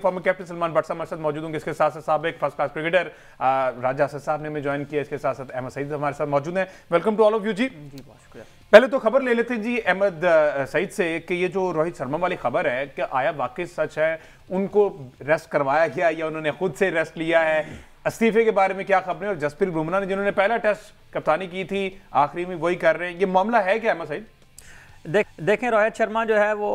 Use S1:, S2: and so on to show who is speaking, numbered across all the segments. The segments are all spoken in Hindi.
S1: फॉर्मर कैप्टन सलमान भट्ट साहब हमारे साथ मौजूद होंगे, इसके साथ साथ साबिक फर्स्ट क्लास क्रिकेटर राजा असद साहब ने हमें ज्वाइन किया, इसके साथ साथ अहमद सईद हमारे साथ मौजूद हैं। Welcome to all of you जी। बहुत शुक्रिया। पहले तो खबर ले लेते हैं जी अहमद सईद से कि ये जो रोहित शर्मा वाली खबर है कि आया वाकई सच है, उनको रेस्ट करवाया गया या उन्होंने खुद से रेस्ट लिया है, इस्तीफे के बारे में क्या खबर है, और जसप्रीत बुमराह ने जिन्होंने पहला टेस्ट कप्तानी की थी आखिरी में वही कर रहे हैं, ये मामला है क्या अहमद सईद?
S2: देखें रोहित शर्मा जो है वो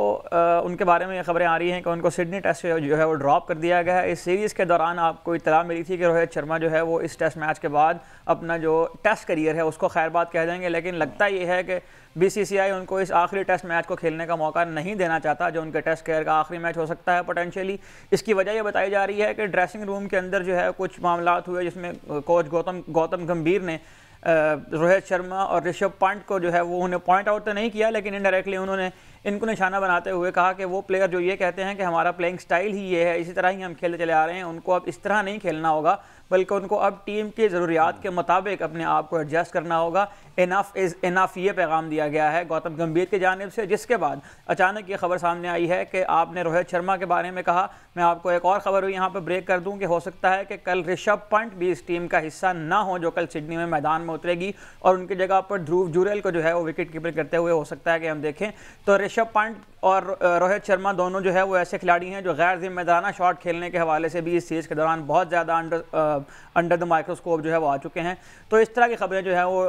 S2: उनके बारे में ये खबरें आ रही हैं कि उनको सिडनी टेस्ट जो है वो ड्रॉप कर दिया गया है। इस सीरीज़ के दौरान आपको इत्तला मिली थी कि रोहित शर्मा जो है वो इस टेस्ट मैच के बाद अपना जो टेस्ट करियर है उसको खैरबाद कह देंगे, लेकिन लगता ये है कि बीसीसीआई उनको इस आखिरी टेस्ट मैच को खेलने का मौका नहीं देना चाहता, जो उनके टेस्ट करियर का आखिरी मैच हो सकता है पोटेंशियली। इसकी वजह ये बताई जा रही है कि ड्रेसिंग रूम के अंदर जो है कुछ मामलात हुए जिसमें कोच गौतम गंभीर ने रोहित शर्मा और ऋषभ पंत को जो है वो उन्हें पॉइंट आउट तो नहीं किया, लेकिन इनडायरेक्टली उन्होंने इनको निशाना बनाते हुए कहा कि वो प्लेयर जो ये कहते हैं कि हमारा प्लेइंग स्टाइल ही ये है, इसी तरह ही हम खेलते चले आ रहे हैं, उनको अब इस तरह नहीं खेलना होगा, बल्कि उनको अब टीम की ज़रूरियात के मुताबिक अपने आप को एडजस्ट करना होगा। इनफ इज़ इनफ, ये पैगाम दिया गया है गौतम गंभीर की जानिब से, जिसके बाद अचानक ये खबर सामने आई है कि आपने रोहित शर्मा के बारे में कहा। मैं आपको एक और खबर हुई यहाँ पर ब्रेक कर दूँ कि हो सकता है कि कल ऋषभ पंत भी इस टीम का हिस्सा ना हो जो कल सिडनी में मैदान में उतरेगी, और उनकी जगह पर ध्रुव जुरेल को जो है वो विकेट कीपर करते हुए हो सकता है कि हम देखें। तो ऋषभ पंत और रोहित शर्मा दोनों जो है वो ऐसे खिलाड़ी हैं जो गैर जिम्मेदाराना शॉट खेलने के हवाले से भी इस सीरीज़ के दौरान बहुत ज़्यादा अंडर द माइक्रोस्कोप जो है वो आ चुके हैं। तो इस तरह की खबरें जो है वो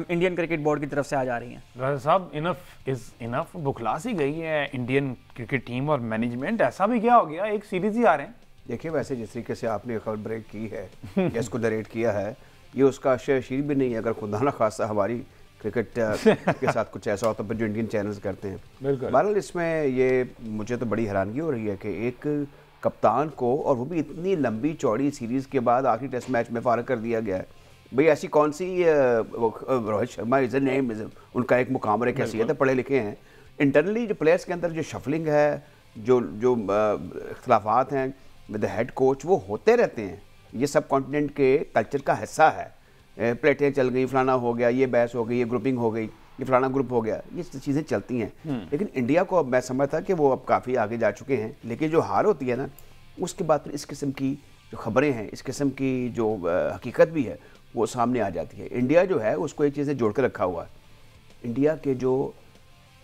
S2: इंडियन क्रिकेट बोर्ड की तरफ से आ जा रही हैं।
S1: राजा साहब, इनफ इज इनफ बुखला सी गई है इंडियन क्रिकेट टीम और मैनेजमेंट, ऐसा भी क्या हो गया, एक सीरीज ही आ रहे हैं।
S3: देखिए, वैसे जिस तरीके से आपने खबर ब्रेक की है या इसको नरेट किया है, ये उसका शेयर भी नहीं है। अगर खुदा ना खासा हमारी क्रिकेट के साथ कुछ ऐसा होता है जो इंडियन चैनल्स करते हैं। बहरहाल इसमें ये मुझे तो बड़ी हैरानगी हो रही है कि एक कप्तान को, और वो भी इतनी लंबी चौड़ी सीरीज़ के बाद आखिरी टेस्ट मैच में फारग कर दिया गया है। भाई ऐसी कौन सी Rohit Sharma is a name, उनका एक मुकाम और एक हैसियत है, पढ़े लिखे हैं। इंटरनली जो प्लेयर्स के अंदर जो शफलिंग है, जो इख्तलाफात हैं विद द हेड कोच, वो होते रहते हैं। ये सब कॉन्टिनेंट के कल्चर का हिस्सा है। प्लेटें चल गई, फलाना हो गया, ये बहस हो गई, ये ग्रुपिंग हो गई, ये फलाना ग्रुप हो गया, ये चीज़ें चलती हैं। लेकिन इंडिया को अब मैं समझता कि वो अब काफ़ी आगे जा चुके हैं। लेकिन जो हार होती है ना, उसके बाद फिर इस किस्म की जो खबरें हैं, इस किस्म की जो हकीकत भी है, वो सामने आ जाती है। इंडिया जो है उसको एक चीज़ से जोड़ कर रखा हुआ है। इंडिया के जो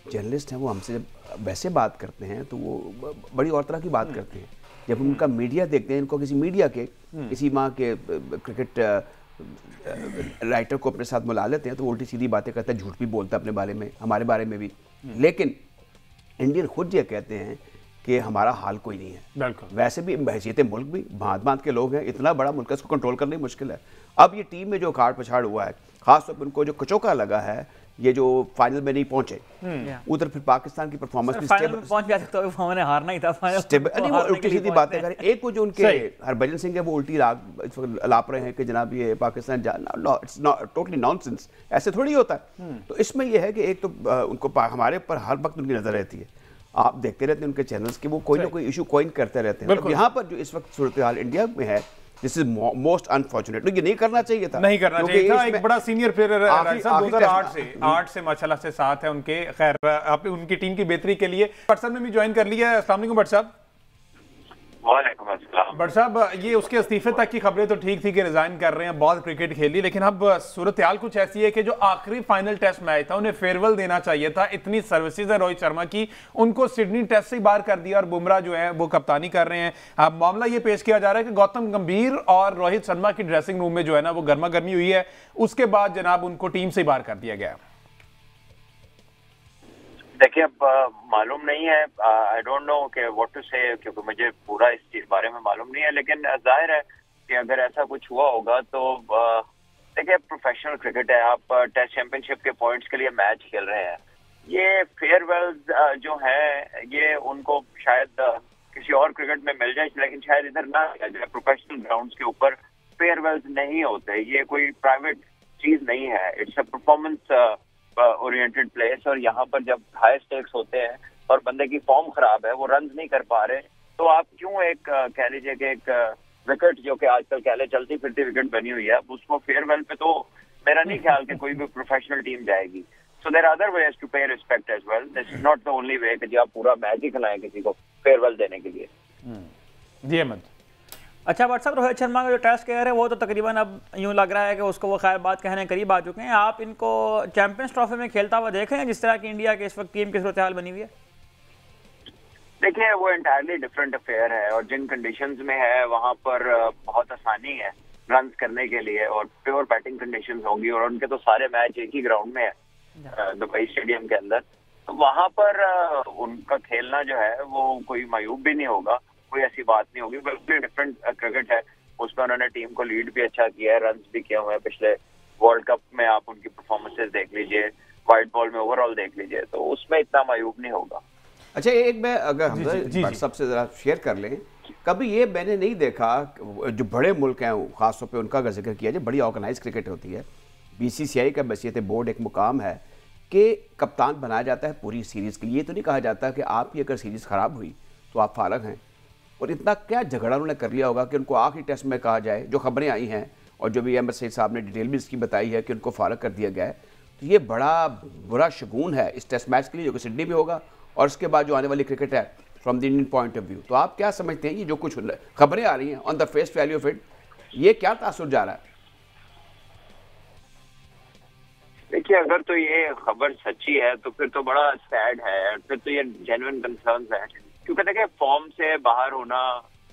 S3: जर्नलिस्ट हैं वो हमसे जब वैसे बात करते हैं तो वो बड़ी और तरह की बात करते हैं। जब उनका मीडिया देखते हैं, इनको किसी मीडिया के किसी माँ के क्रिकेट राइटर को अपने साथ बुला लेते हैं तो उल्टी सीधी बातें करता है, झूठ भी बोलता है अपने बारे में, हमारे बारे में भी। लेकिन इंडियन खुद ये कहते हैं कि हमारा हाल कोई नहीं है। वैसे भी हैसियत मुल्क भी भांत भांत के लोग हैं, इतना बड़ा मुल्क है, इसको कंट्रोल करना ही मुश्किल है। अब ये टीम में जो काट पछाड़ हुआ है, खासतौर पर उनको जो कचौका लगा है, ये जो फाइनल में नहीं पहुंचे, उधर फिर पाकिस्तान की परफॉर्मेंस भी
S2: फाइनल में पहुंच गया तो उन्होंने हारना ही था फाइनल।
S3: नहीं, वो उल्टी सीधी बातें करें। एक वो जो उनके हरभजन सिंह है वो उल्टी लाप रहे हैं कि जनाब ये Pakistan it's not totally nonsense, ऐसे थोड़ी होता है। तो इसमें यह है कि एक तो उनको हमारे पर हर वक्त उनकी नजर रहती है, आप देखते रहते हैं उनके चैनल्स के, वो कोई ना कोई इशू कोइन करते रहते हैं। यहाँ पर जो इस वक्त सूरत हाल इंडिया में है, दिस इज मोस्ट अनफॉर्चुनेट। ये नहीं करना चाहिए था,
S1: नहीं करना चाहिए था। एक बड़ा सीनियर प्लेयर 2008 से माशाल्लाह से साथ है उनके। खैर, आप उनकी टीम की बेहतरी के लिए व्हाट्सएप में भी ज्वाइन कर लिया है। अस्सलाम वालेकुम भट्ट साहब।
S4: वालेकुम अस्सलाम।
S1: भट्ट साहब, ये उसके इस्तीफे तक की खबरें तो ठीक थी कि रिजाइन कर रहे हैं, बहुत क्रिकेट खेली, लेकिन अब सूरत हाल कुछ ऐसी है कि जो आखिरी फाइनल टेस्ट मैच था उन्हें फेयरवेल देना चाहिए था। इतनी सर्विसेज है रोहित शर्मा की, उनको सिडनी टेस्ट से बाहर कर दिया और बुमराह जो है वो कप्तानी कर रहे हैं। अब मामला ये पेश किया जा रहा है कि गौतम गंभीर और रोहित शर्मा की ड्रेसिंग रूम में जो है ना वो गर्मा गर्मी हुई है, उसके बाद जनाब उनको टीम से बाहर कर दिया गया।
S4: देखिए, अब मालूम नहीं है, आई डोंट नो कि व्हाट टू से, क्योंकि मुझे पूरा इस चीज बारे में मालूम नहीं है। लेकिन जाहिर है कि अगर ऐसा कुछ हुआ होगा तो देखिए, प्रोफेशनल क्रिकेट है, आप टेस्ट चैंपियनशिप के पॉइंट्स के लिए मैच खेल रहे हैं। ये फेयरवेल्स जो है ये उनको शायद किसी और क्रिकेट में मिल जाए, लेकिन शायद इधर ना किया जाए। प्रोफेशनल ग्राउंड्स के ऊपर फेयरवेल्स नहीं होते, ये कोई प्राइवेट चीज नहीं है। It's a performance oriented place, और यहाँ पर जब हाई स्टेक्स होते हैं और बंदे की फॉर्म खराब है, वो रन नहीं कर पा रहे, तो आप क्यों एक कह लीजिए कि एक विकेट जो कि आजकल कह ले चलती फिरती विकेट बनी हुई है, उसको फेयरवेल पे तो मेरा नहीं ख्याल कि कोई भी प्रोफेशनल टीम जाएगी। So there are other ways to pay respect as well. This is not the only way कि आप पूरा मैच ही खिलाएं किसी को फेयरवेल देने के लिए।
S1: जी अहमद।
S2: अच्छा बट साहब, रोहित शर्मा का जो टेस्ट केयर है वो तो तकरीबन अब यूँ लग रहा है कि उसको वो खैर बात कहने करीब आ चुके हैं। आप इनको चैंपियंस ट्रॉफी में खेलता हुआ देख रहे हैं जिस तरह की इंडिया के इस वक्त टीम की सूरत हाल बनी हुई है?
S4: देखिए वो एंटायरली डिफरेंट अफेयर है और जिन कंडीशंस में है वहाँ पर बहुत आसानी है रन करने के लिए और प्योर बैटिंग कंडीशंस होंगी और उनके तो सारे मैच एक ही ग्राउंड में है दुबई स्टेडियम के अंदर। तो वहाँ पर उनका खेलना जो है वो कोई मायूब भी नहीं होगा, कोई ऐसी बात नहीं होगी। बिल्कुल डिफरेंट क्रिकेट है, उसमें उन्होंने टीम को लीड भी अच्छा किया है, रन भी किए हुए हैं। पिछले वर्ल्ड कप में आप उनकी परफॉर्मेंसेज देख लीजिए, व्हाइट बॉल में ओवरऑल देख लीजिए, तो उसमें इतना मायूब नहीं होगा।
S3: अच्छा एक मैं अगर हम व्हाट्सएप से ज़रा शेयर कर लें, कभी ये मैंने नहीं देखा जो बड़े मुल्क हैं ख़ासतौर पे उनका अगर जिक्र किया जाए, बड़ी ऑर्गेनाइज क्रिकेट होती है, BCCI का बसीयत बोर्ड एक मुकाम है कि कप्तान बनाया जाता है पूरी सीरीज़ के लिए। ये तो नहीं कहा जाता कि आपकी अगर सीरीज़ ख़राब हुई तो आप फारग हैं। और इतना क्या झगड़ा उन्होंने कर लिया होगा कि उनको आखिरी टेस्ट में कहा जाए, जो खबरें आई हैं और जो भी अहमद सईद साहब ने डिटेल भी इसकी बताई है कि उनको फारग कर दिया गया है। तो ये बड़ा बुरा शगुन है इस टेस्ट मैच के लिए जो कि सिडनी में होगा और उसके बाद जो आने वाली क्रिकेट है from the Indian point of view. तो आप क्या समझते हैं ये जो कुछ खबरें आ रही हैं on the face value of it, ये क्या तासुर जा रहा है?
S4: देखिए अगर तो ये खबर सच्ची है तो फिर तो बड़ा सैड है, फिर तो ये जेन्युइन कंसर्न्स है। क्योंकि देखिए फॉर्म से बाहर होना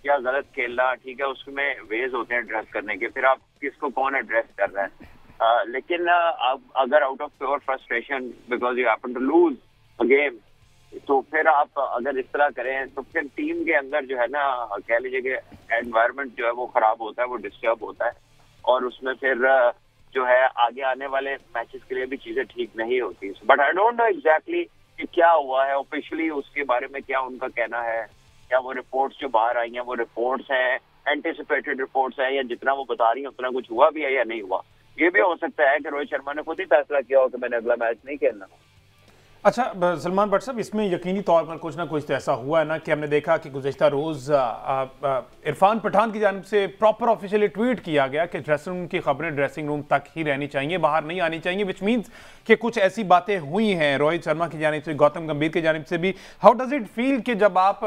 S4: या गलत खेलना, ठीक है, उसमें वेज होते हैं एड्रेस करने के, फिर आप किसको कौन एड्रेस कर रहा है। लेकिन अगर out of pure frustration because you happen to lose a game, तो फिर आप अगर इस तरह करें तो फिर टीम के अंदर जो है ना, कह लीजिए कि एनवायरनमेंट जो है वो खराब होता है, वो डिस्टर्ब होता है और उसमें फिर जो है आगे आने वाले मैचेस के लिए भी चीजें ठीक नहीं होती। But I don't know exactly कि क्या हुआ है ऑफिशियली, उसके बारे में क्या उनका कहना है, क्या वो रिपोर्ट्स जो बाहर आई हैं वो रिपोर्ट्स हैं, एंटिसिपेटेड रिपोर्ट्स हैं, या जितना वो बता रही है उतना कुछ हुआ भी है या नहीं हुआ। ये भी हो सकता है कि रोहित शर्मा ने खुद ही फैसला किया हो कि मैंने अगला मैच नहीं खेलना।
S1: अच्छा सलमान भट्ट साहब, इसमें यकीनी तौर पर कुछ ना कुछ तो ऐसा हुआ है ना कि हमने देखा कि गुज़श्ता रोज़ इरफान पठान की जानिब से प्रॉपर ऑफिशियली ट्वीट किया गया कि ड्रेसिंग रूम की खबरें ड्रेसिंग रूम तक ही रहनी चाहिए, बाहर नहीं आनी चाहिए, विच मीन्स कि कुछ ऐसी बातें हुई हैं रोहित शर्मा की जानिब से, गौतम गंभीर की जानिब से भी। हाउ डज इट फील कि जब आप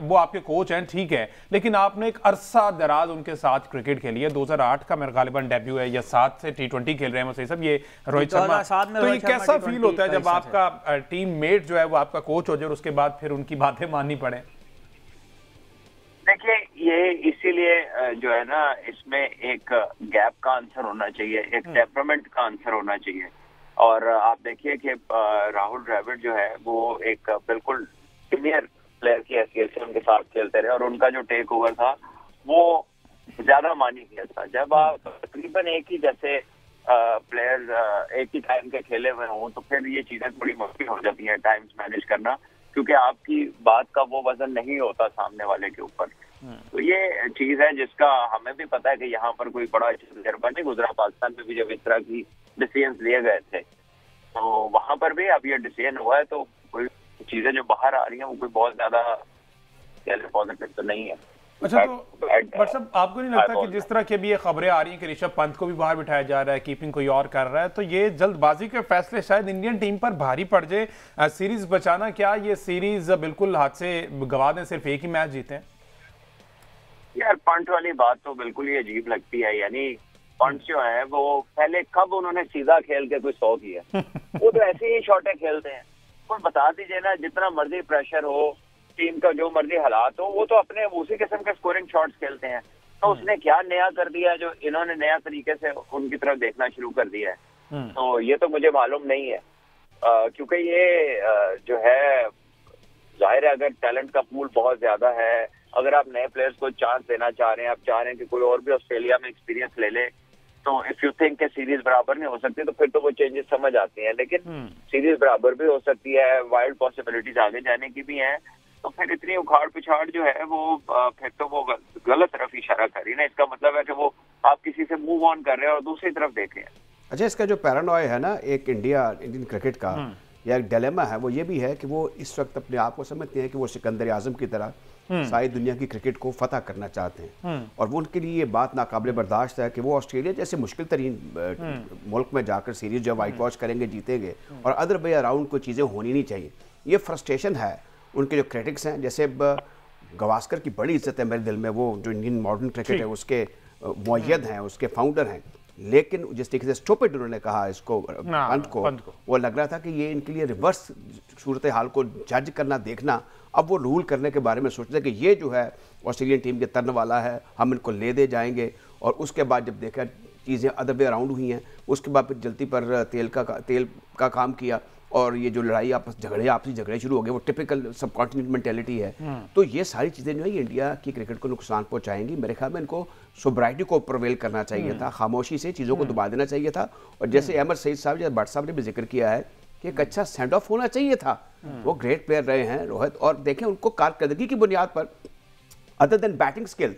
S1: वो आपके कोच हैं, ठीक है, लेकिन आपने एक अरसा दराज उनके साथ क्रिकेट खेली है, 2008 का मेरे गालिबन डेब्यू है या 7 से T20 खेल रहे हैं सब ये रोहित शर्मा, तो ये कैसा फील होता है जब आपका टीम मेट जो है वो आपका कोच हो जाए और उसके बाद फिर उनकी बातें माननी पड़े?
S4: देखिए ये इसीलिए जो है ना, इसमें एक गैप का आंसर होना चाहिए, एक टेम्परामेंट का आंसर होना चाहिए। और आप देखिए कि राहुल द्रविड़ जो है वो एक बिल्कुल सीनियर प्लेयर की हैसियत से उनके साथ खेलते रहे और उनका जो टेक ओवर था वो ज्यादा मानी गया था। जब आप तकरीबन एक ही जैसे प्लेयर्स एक ही टाइम के खेले हुए हों तो फिर ये चीजें थोड़ी मुश्किल हो जाती हैं टाइम्स मैनेज करना, क्योंकि आपकी बात का वो वजन नहीं होता सामने वाले के ऊपर। तो ये चीज है जिसका हमें भी पता है कि यहाँ पर कोई बड़ा तजर्बा नहीं गुजरा। पाकिस्तान में भी जब इस तरह की डिसीजन लिए गए थे तो वहां पर भी अब ये डिसीजन हुआ है, तो कोई चीजें जो बाहर आ रही हैं वो कोई बहुत ज्यादा पॉजिटिव तो नहीं है।
S1: अच्छा तो बट साहब आपको नहीं लगता कि जिस तरह की अभी ये खबरें आ रही हैं कि ऋषभ पंत को भी बाहर बिठाया जा रहा है, कीपिंग कोई और कर रहा है, तो ये जल्दबाजी के फैसले शायद इंडियन टीम पर भारी पड़ जाए सीरीज बचाना? क्या ये सीरीज बिल्कुल हाथ से गवा दें, सिर्फ एक ही मैच जीते?
S4: यार पंत वाली बात तो बिल्कुल ही अजीब लगती है। यानी पंत जो है वो पहले कब उन्होंने सीधा खेल के कोई 100 किया? वो तो ऐसे ही शॉटें खेलते हैं। कोई बता दीजिए ना, जितना मर्जी प्रेशर हो, टीम का जो मर्जी हालात हो, वो तो अपने उसी किस्म के स्कोरिंग शॉट्स खेलते हैं। तो उसने क्या नया कर दिया जो इन्होंने नया तरीके से उनकी तरफ देखना शुरू कर दिया है? तो ये तो मुझे मालूम नहीं है, क्योंकि ये जो है जाहिर है अगर टैलेंट का पूल बहुत ज्यादा है, अगर आप नए प्लेयर्स को चांस देना चाह रहे हैं, आप चाह रहे हैं कि कोई और भी ऑस्ट्रेलिया में एक्सपीरियंस ले ले, तो इफ यू थिंक के सीरीज बराबर नहीं हो सकती तो फिर तो वो चेंजेस समझ आती हैं। लेकिन सीरीज बराबर भी हो सकती है, वाइल्ड पॉसिबिलिटीज आगे जाने की भी हैं, तो फिर इतनी उखाड़ पिछाड़ जो है वो फिर तो वो गलत तरफ इशारा कर रही है ना। इसका मतलब है कि वो आप किसी से मूव ऑन कर रहे हैं और दूसरी तरफ देख रहे हैं।
S3: अच्छा इसका जो पैरानॉय है ना एक इंडियन क्रिकेट का या एक डिलेमा है, वो ये भी है कि वो इस वक्त अपने आप को समझते हैं कि वो सिकंदर आजम की तरह सारी दुनिया की क्रिकेट को फतह करना चाहते हैं और वो उनके लिए ये बात नाकाबिले बर्दाश्त है कि वो ऑस्ट्रेलिया जैसे मुश्किल तरीन मुल्क में जाकर सीरीज जब वाइट वॉश करेंगे, जीतेंगे और अदर वे अराउंड कोई चीज़ें होनी नहीं चाहिए। ये फ्रस्ट्रेशन है उनके जो क्रिटिक्स हैं, जैसे गवास्कर की बड़ी इज्जत है मेरे दिल में, वो जो इंडियन मॉडर्न क्रिकेट है उसके मुअय्यद हैं, उसके फाउंडर हैं, लेकिन जिस तरीके से स्टूपिड उन्होंने कहा इसको पंत को, वो लग रहा था कि ये इनके लिए रिवर्स सूरत हाल को जज करना देखना, अब वो रूल करने के बारे में सोचते कि ये जो है ऑस्ट्रेलियन टीम के तरन वाला है, हम इनको ले दे जाएंगे। और उसके बाद जब देखा चीज़ें अदर वे अराउंड हुई हैं, उसके बाद फिर जल्दी पर तेल का काम किया और ये जो लड़ाई आपसी झगड़े शुरू हो गए, वो टिपिकल सब कॉन्टिनेंट मेंटेलिटी है। तो ये सारी चीज़ें जो है ये इंडिया की क्रिकेट को नुकसान पहुंचाएंगी। मेरे ख्याल में इनको सोब्राइटी को प्रोवेल करना चाहिए था, खामोशी से चीज़ों को दबा देना चाहिए था। और जैसे अहमद सईद साहब या भट्ट साहब ने भी जिक्र किया है कि एक अच्छा सेंड ऑफ होना चाहिए था। वो ग्रेट प्लेयर रहे हैं रोहित, और देखें उनको कारकर्दगी की बुनियाद पर अदर देन बैटिंग स्किल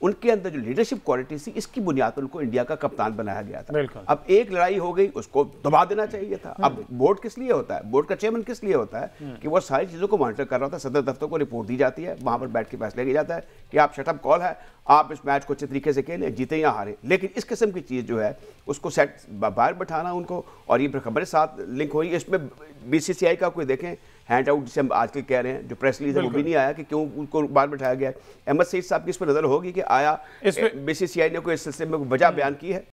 S3: उनके अंदर जो लीडरशिप क्वालिटी थी, इसकी बुनियाद पर उनको इंडिया का कप्तान बनाया गया था। अब एक लड़ाई हो गई, उसको दबा देना चाहिए था। अब बोर्ड किस लिए होता है, बोर्ड का चेयरमैन किस लिए होता है कि वो सारी चीज़ों को मॉनिटर कर रहा होता है। सदर दफ्तर को रिपोर्ट दी जाती है, वहाँ पर बैठ के फैसला किया जाता है कि आप शटअप कॉल है, आप इस मैच को अच्छे तरीके से खेलें, जीते या हारे। लेकिन इस किस्म की चीज़ जो है उसको सेट बाहर बैठाना उनको, और ये खबरें साथ लिंक हुई इसमें BCCI का कोई देखें हैंड आउट जिसे हम आजकल कह रहे हैं, जो प्रेस रिलीज है वो भी नहीं आया कि क्यों उनको बाहर बैठाया गया है। अहमद सईद साहब की इस पर नजर होगी कि आया BCCI ने कोई इस सिलसिले में वजह बयान की है।